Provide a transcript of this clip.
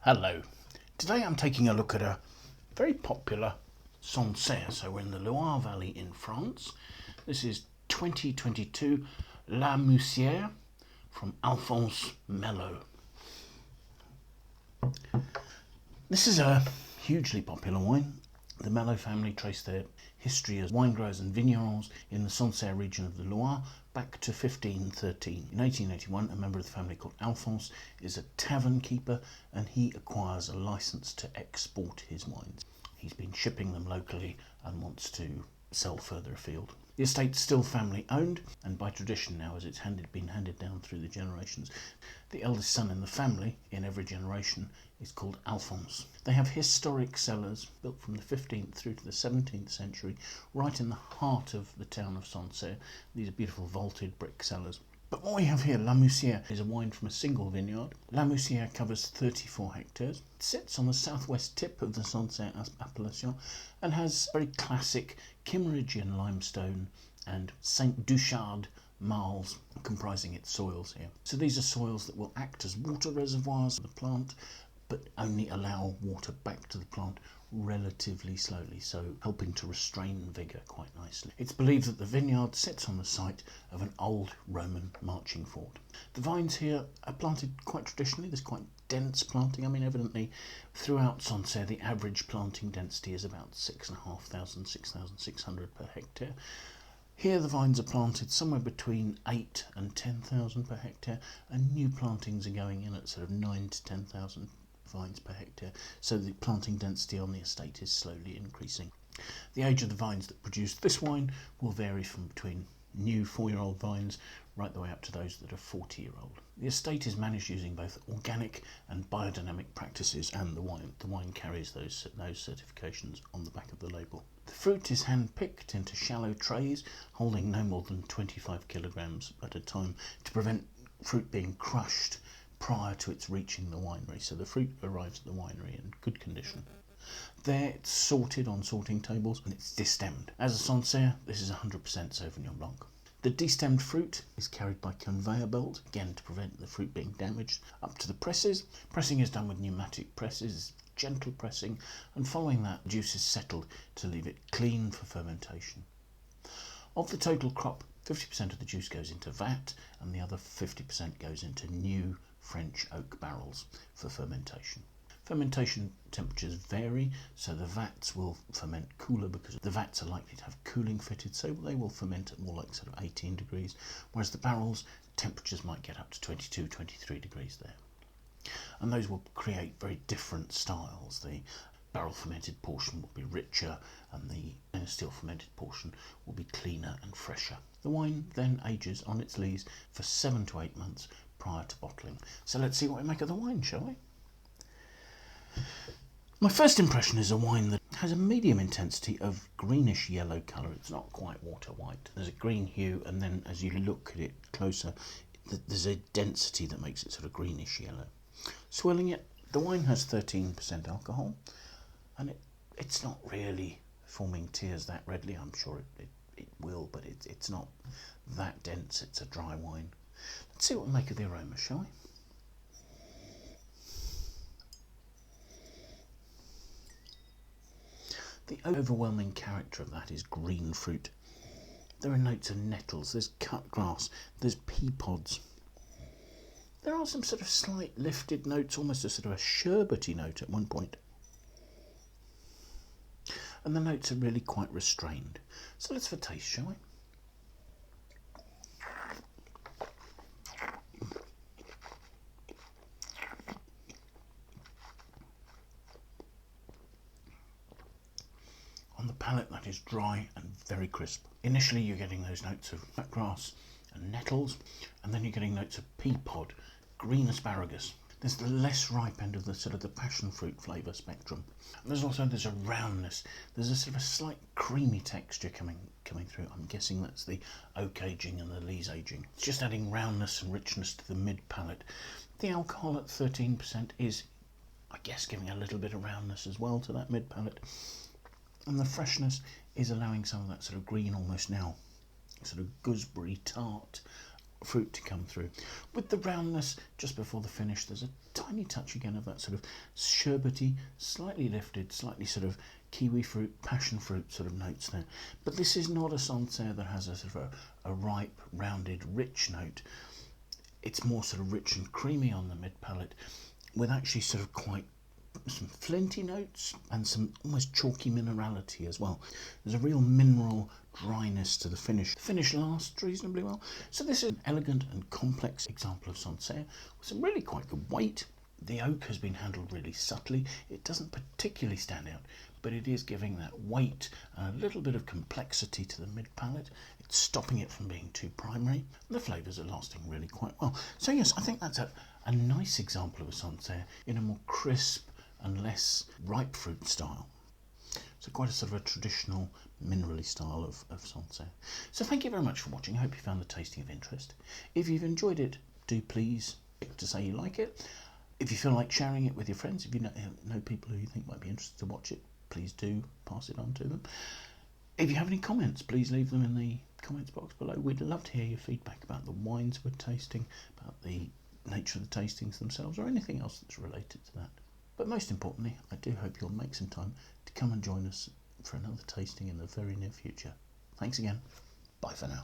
Hello. Today I'm taking a look at a very popular Sancerre. So we're in the Loire Valley in France. This is 2022 La Moussière from Alphonse Mellot. This is a hugely popular wine. The Mellot family trace their history as wine growers and vignerons in the Sancerre region of the Loire back to 1513. In 1881, a member of the family called Alphonse is a tavern keeper and he acquires a license to export his wines. He's been shipping them locally and wants to sell further afield. The estate's still family owned, and by tradition now, as it's been handed down through the generations, the eldest son in the family in every generation is called Alphonse. They have historic cellars built from the 15th through to the 17th century, right in the heart of the town of Sancerre. These are beautiful vaulted brick cellars. But what we have here, La Moussiere, is a wine from a single vineyard. La Moussiere covers 34 hectares. It sits on the southwest tip of the Sancerre appellation and has very classic Kimmeridgian limestone and Saint Doulchard marls comprising its soils here. So these are soils that will act as water reservoirs for the plant, but only allow water back to the plant relatively slowly, so helping to restrain vigour quite nicely. It's believed that the vineyard sits on the site of an old Roman marching fort. The vines here are planted quite traditionally. There's quite dense planting. I mean, evidently throughout Sancerre the average planting density is about 6,500, 6,600 per hectare. Here the vines are planted somewhere between 8 and 10,000 per hectare, and new plantings are going in at sort of 9 to 10,000 vines per hectare, so the planting density on the estate is slowly increasing. The age of the vines that produce this wine will vary from between new 4-year-old vines right the way up to those that are 40-year-old. The estate is managed using both organic and biodynamic practices, and the wine carries those certifications on the back of the label. The fruit is hand-picked into shallow trays holding no more than 25 kilograms at a time to prevent fruit being crushed prior to its reaching the winery, so the fruit arrives at the winery in good condition. There it's sorted on sorting tables and it's destemmed. As a Sancerre, this is 100% Sauvignon Blanc. The destemmed fruit is carried by conveyor belt, again to prevent the fruit being damaged, up to the presses. Pressing is done with pneumatic presses, gentle pressing, and following that, juice is settled to leave it clean for fermentation. Of the total crop, 50% of the juice goes into vat and the other 50% goes into new French oak barrels for fermentation. Fermentation temperatures vary, so the vats will ferment cooler because the vats are likely to have cooling fitted, so they will ferment at more like sort of 18 degrees, whereas the barrels, temperatures might get up to 22, 23 degrees there. And those will create very different styles. The barrel fermented portion will be richer and the still fermented portion will be cleaner and fresher. The wine then ages on its lees for 7 to 8 months prior to bottling. So let's see what we make of the wine, shall we? My first impression is a wine that has a medium intensity of greenish yellow colour. It's not quite water white. There's a green hue, and then as you look at it closer, there's a density that makes it sort of greenish yellow. Swirling it, the wine has 13% alcohol, and it's not really forming tears that readily. I'm sure it will, but it's not that dense. It's a dry wine. Let's see what we make of the aroma, shall we? The overwhelming character of that is green fruit. There are notes of nettles, there's cut grass, there's pea pods. There are some sort of slight lifted notes, almost a sort of a sherbety note at one point. And the notes are really quite restrained. So let's have a taste, shall we? On the palate, that is dry and very crisp. Initially you're getting those notes of cut grass and nettles, and then you're getting notes of pea pod, green asparagus. There's the less ripe end of the sort of the passion fruit flavour spectrum. And there's a roundness. There's a sort of a slight creamy texture coming through. I'm guessing that's the oak aging and the lees aging. It's just adding roundness and richness to the mid palate. The alcohol at 13% is, I guess, giving a little bit of roundness as well to that mid palate. And the freshness is allowing some of that sort of green, almost now sort of gooseberry tart fruit to come through. With the roundness just before the finish, there's a tiny touch again of that sort of sherbety, slightly lifted, slightly sort of kiwi fruit, passion fruit sort of notes there. But this is not a Sancerre that has a sort of a ripe, rounded, rich note. It's more sort of rich and creamy on the mid palate, with actually sort of quite some flinty notes and some almost chalky minerality as well. There's a real mineral dryness to the finish. The finish lasts reasonably well. So this is an elegant and complex example of Sancerre with some really quite good weight. The oak has been handled really subtly. It doesn't particularly stand out, but it is giving that weight and a little bit of complexity to the mid palate. It's stopping it from being too primary. The flavours are lasting really quite well. So yes, I think that's a nice example of a Sancerre in a more crisp and less ripe fruit style. So quite a sort of a traditional minerally style of Sancerre. So thank you very much for watching. I hope you found the tasting of interest. If you've enjoyed it, do please click to say you like it. If you feel like sharing it with your friends, if you know people who you think might be interested to watch it, please do pass it on to them. If you have any comments, please leave them in the comments box below. We'd love to hear your feedback about the wines we're tasting, about the nature of the tastings themselves, or anything else that's related to that. But most importantly, I do hope you'll make some time to come and join us for another tasting in the very near future. Thanks again. Bye for now.